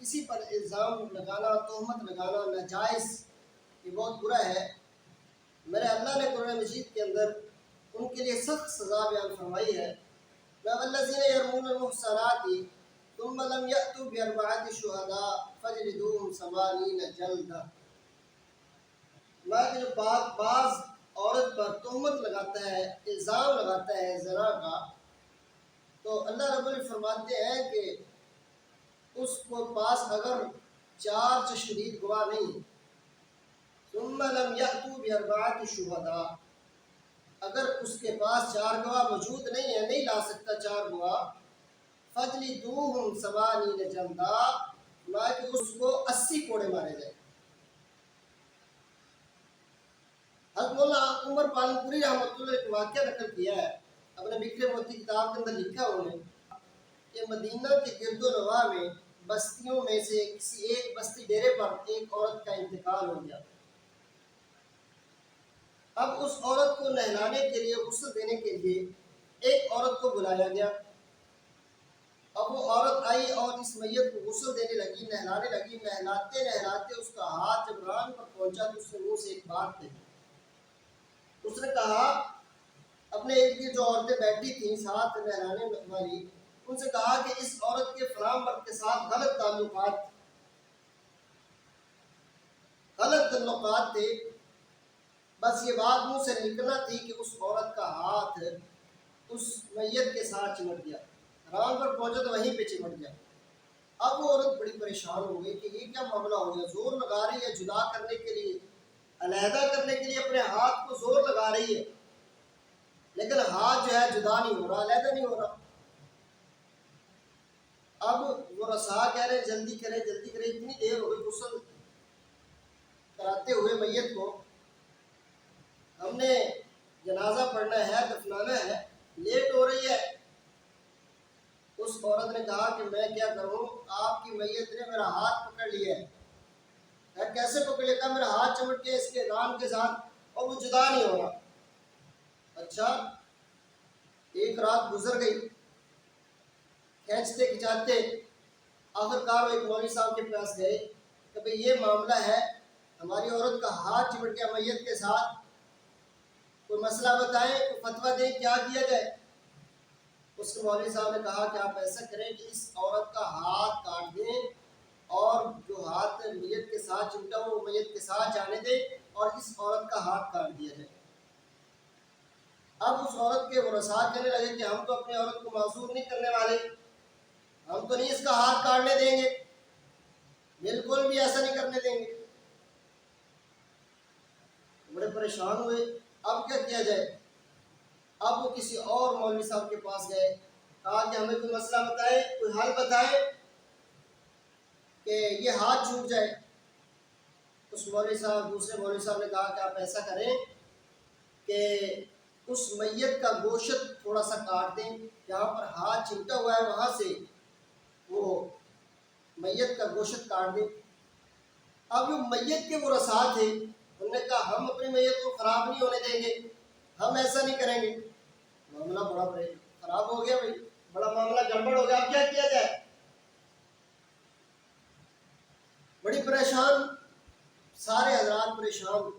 کسی پر الزام لگانا، تہمت لگانا ناجائز، یہ بہت برا ہے۔ میرے اللہ نے قرآن مجید کے اندر ان کے لیے سخت سزا بیان فرمائی ہے۔ وَالَّذِينَ يَرْمُونَ الْمُحْصَنَاتِ ثُمَّ لَمْ يَأْتُوا بِأَرْبَعَةِ شُهَدَاءَ فَاجْلِدُوهُمْ 80 جلدہ۔ جو باز عورت پر تہمت لگاتا ہے، الزام لگاتا ہے زنا کا، تو اللہ رب العزت فرماتے ہیں کہ اس کو پاس اگر 4 شہید گواہ نہیں، ثم لم يأتوا بأربعة شهداء، اگر اس کے پاس 4 گواہ موجود نہیں ہے، نہیں لا سکتا 4 گواہ، فَاجْلِدُوهُمْ 80 جلدہ، کہ اس کو 80 کوڑے مارے جائیں۔ حضرت مولانا عمر پالن پوری رحمۃ اللہ ایک واقعہ نقل کیا ہے، اپنے بکھرے موتی کتاب کے اندر لکھا انہوں نے کہ مدینہ کے گرد و نواح میں بستیوں میں سے کسی ایک بستی ڈیرے پر ایک عورت کا انتقال ہو گیا۔ اب اس عورت کو نہلانے کے لیے، غسل دینے کے لیے ایک عورت کو بلایا گیا۔ اب وہ عورت آئی اور اس میت کو غسل دینے لگی، نہلانے لگی۔ نہلاتے نہلاتے اس کا ہاتھ جب ران پر پہنچا تو اس نے منہ سے ایک بات کہی۔ اس نے کہا، اپنے ارد گرد جو عورتیں بیٹھی تھیں ساتھ نہلانے والی، ان سے کہا کہ اس عورت کے فلاں مرد کے ساتھ غلط تعلقات تھے، بس یہ بات منہ سے نکلنا تھی کہ اس عورت کا ہاتھ اس میت کے ساتھ چمٹ گیا، ران پر پہنچا تو وہیں پہ چمٹ گیا۔ اب وہ عورت بڑی پریشان ہو گئی کہ یہ کیا معاملہ ہو گیا، زور لگا رہی ہے جدا کرنے کے لیے، علیحدہ کرنے کے لیے اپنے ہاتھ کو زور لگا رہی ہے، لیکن ہاتھ جو ہے جدا نہیں ہو رہا، علیحدہ نہیں ہو رہا۔ اب وہ رسا کہہ رہے جلدی کرے جلدی کرے، اتنی دیر ہو گئی غسل کراتے ہوئے میت کو، ہم نے جنازہ پڑھنا ہے، دفنانا ہے، لیٹ ہو رہی ہے۔ اس عورت نے کہا کہ میں کیا کروں، آپ کی میت نے میرا ہاتھ پکڑ لیا ہے۔ کیسے پکڑ لیا؟ میرا ہاتھ چمٹ کے اس کے ران کے ساتھ اور وہ جدا نہیں ہو رہا۔ اچھا، ایک رات گزر گئی، کھینچتے کھچاتے آخرکار ایک مولوی صاحب کے پاس گئے کہ بھئی یہ معاملہ ہے، ہماری عورت کا ہاتھ چمٹ گیا میت کے ساتھ، کوئی مسئلہ بتائیں، کوئی فتویٰ دیں، کیا کیا جائے؟ اس کے مولوی صاحب نے کہا کہ آپ ایسا کریں کہ اس عورت کا ہاتھ کاٹ دیں اور جو ہاتھ میت کے ساتھ چمٹا وہ میت کے ساتھ جانے دیں اور اس عورت کا ہاتھ کاٹ دیا جائے۔ اب اس عورت کے ورثاء کہنے لگے کہ ہم تو اپنی عورت کو معذور نہیں کرنے والے، ہم تو نہیں اس کا ہاتھ کاٹنے دیں گے، بالکل بھی ایسا نہیں کرنے دیں گے۔ بڑے پریشان ہوئے، اب کیا کیا جائے؟ اب وہ کسی اور مولوی صاحب کے پاس گئے، کہا کہ ہمیں کوئی مسئلہ بتائے، کوئی حل بتائے کہ یہ ہاتھ چھوٹ جائے۔ اس مولوی صاحب، دوسرے مولوی صاحب نے کہا کہ آپ ایسا کریں کہ اس میت کا گوشت تھوڑا سا کاٹ دیں، جہاں پر ہاتھ چمٹا ہوا ہے وہاں سے وہ میت کا گوشت کاٹ دیں۔ اب جو میت کے ورثاء تھے انہوں نے کہا ہم اپنی میت کو خراب نہیں ہونے دیں گے، ہم ایسا نہیں کریں گے۔ معاملہ بڑا خراب ہو گیا بھائی، بڑا معاملہ گڑبڑ ہو گیا، اب کیا کیا جائے؟ بڑی پریشان، سارے حضرات پریشان۔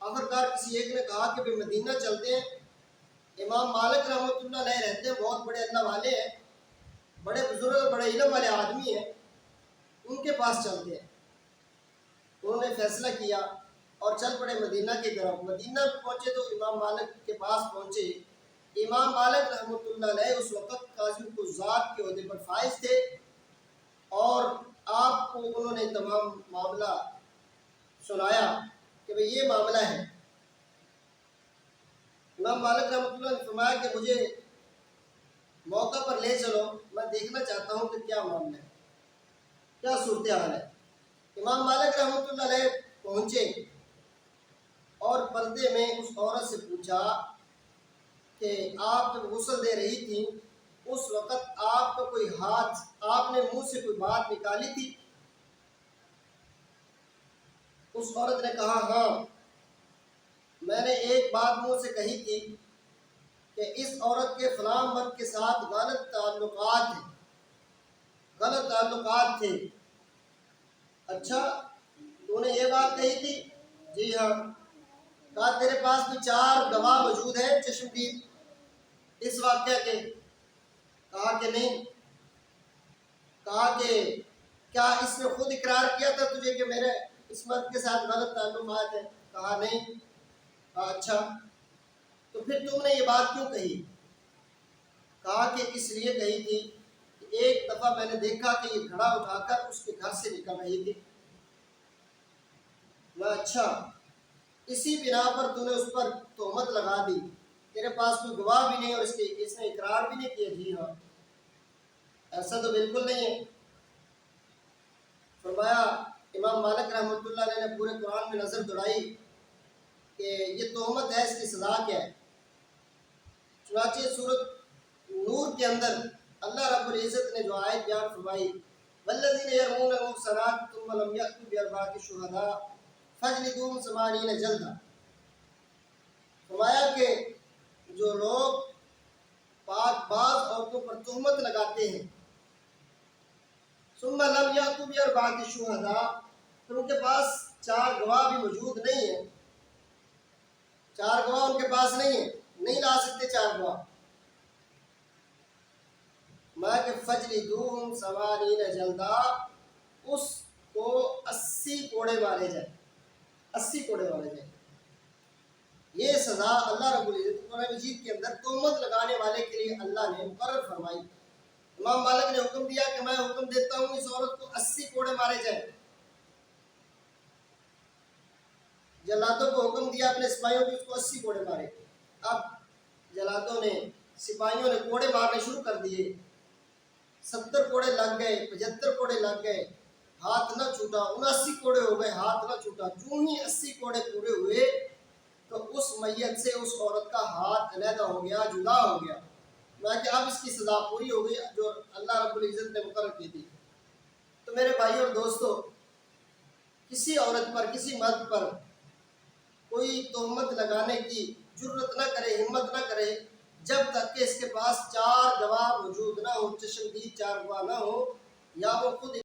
آخرکار کسی ایک نے کہا کہ بھائی مدینہ چلتے ہیں، امام مالک رحمۃ اللہ علیہ رہتے ہیں، بہت بڑے اللہ والے ہیں، بڑے بزرگ بڑے علم والے آدمی ہیں، ان کے پاس چلتے ہیں۔ انہوں نے فیصلہ کیا اور چل پڑے مدینہ کی طرف۔ مدینہ پہنچے تو امام مالک کے پاس پہنچے۔ امام مالک رحمۃ اللہ علیہ اس وقت قاضی القضات کے عہدے پر فائز تھے اور آپ کو انہوں نے تمام معاملہ سنایا کہ بھئی یہ معاملہ ہے۔ امام مالک رحمۃ اللہ نے فرمایا کہ مجھے موقع پر لے چلو، میں دیکھنا چاہتا ہوں کہ کیا معاملہ ہے، کیا صورتحال ہے۔ امام مالک رحمۃ اللہ علیہ پہنچے اور پردے میں اس عورت سے پوچھا کہ آپ جب غسل دے رہی تھیں اس وقت آپ کا کوئی ہاتھ، آپ نے منہ سے کوئی بات نکالی تھی؟ اس عورت نے کہا ہاں، میں نے ایک بات منہ سے کہی تھی کہ اس عورت کے فلاں مرد کے ساتھ غلط تعلقات تھے۔ اچھا تو نے یہ بات کہی تھی؟ جی ہاں۔ کہا تیرے پاس بھی 4 گواہ موجود ہیں چشمدید اس واقعہ کے؟ کہا کہ نہیں۔ کہا کہ کیا اس نے خود اقرار کیا تھا تجھے کہ میرے اس مرد کے ساتھ غلط تعلقات ہیں؟ کہا نہیں۔ کہا اچھا تو پھر تم نے یہ بات کیوں کہی؟ کہا کہ اس لیے کہی تھی کہ ایک دفعہ میں نے دیکھا کہ یہ گھڑا اٹھا کر اس کے گھر سے نکل رہی تھی۔ میں اچھا اسی بنا پر تو نے اس پر تہمت لگا دی، تیرے پاس کوئی گواہ بھی نہیں اور اس نے اقرار بھی نہیں کیا؟ جی ہاں۔ ایسا تو بالکل نہیں ہے۔ فرمایا امام مالک رحمۃ اللہ علیہ نے پورے قرآن میں نظر دوڑائی کہ یہ تہمت ہے، اس کی سزا کیا ہے؟ چنانچہ سورۃ نور کے اندر اللہ رب العزت نے جو آیت بیان فرمائی والذین یرمون المحصنات ثم لم یأتوا بأربعۃ شہداء فاجلدوہم 80 جلدہ، فرمایا کہ جو لوگ پاک باز عورتوں پر تہمت لگاتے ہیں ثم لم یأتوا بأربعۃ شہداء، پھر ان کے پاس 4 گواہ بھی موجود نہیں ہیں، 4 گواہ ان کے پاس نہیں ہیں، نہیں لا سکتے 4 گواہ، میں کہ فجلدوہم 80 جلدہ، اس کو 80 کوڑے مارے جائیں، 80 کوڑے مارے جائیں۔ یہ سزا اللہ رب العزت قرآن مجید کے اندر تہمت لگانے والے کے لیے اللہ نے مقرر فرمائی۔ امام مالک نے حکم دیا کہ میں حکم دیتا ہوں اس عورت کو 80 کوڑے مارے جائیں۔ جلادوں کو حکم دیا اپنے سپاہیوں کو اس کو 80 کوڑے مارے۔ اب جلادوں نے سپاہیوں نے کوڑے مارنے شروع کر دیے، 70 کوڑے لگ گئے، 75 کوڑے لگ گئے، ہاتھ نہ چھوٹا، 79 کوڑے ہو گئے، ہاتھ نہ چھوٹا۔ جو ہی 80 کوڑے پورے ہوئے تو اس میت سے اس عورت کا ہاتھ علیحدہ ہو گیا، جدا ہو گیا۔ میں کہ اب اس کی سزا پوری ہو گئی جو اللہ رب العزت نے مقرر کی تھی۔ تو میرے بھائی اور دوستو، کسی عورت پر، کسی مرد پر کوئی تہمت لگانے کی جرت نہ کرے، ہمت نہ کرے جب تک کہ اس کے پاس 4 گواہ موجود نہ ہو، چشمدید 4 گواہ نہ ہو، یا وہ خود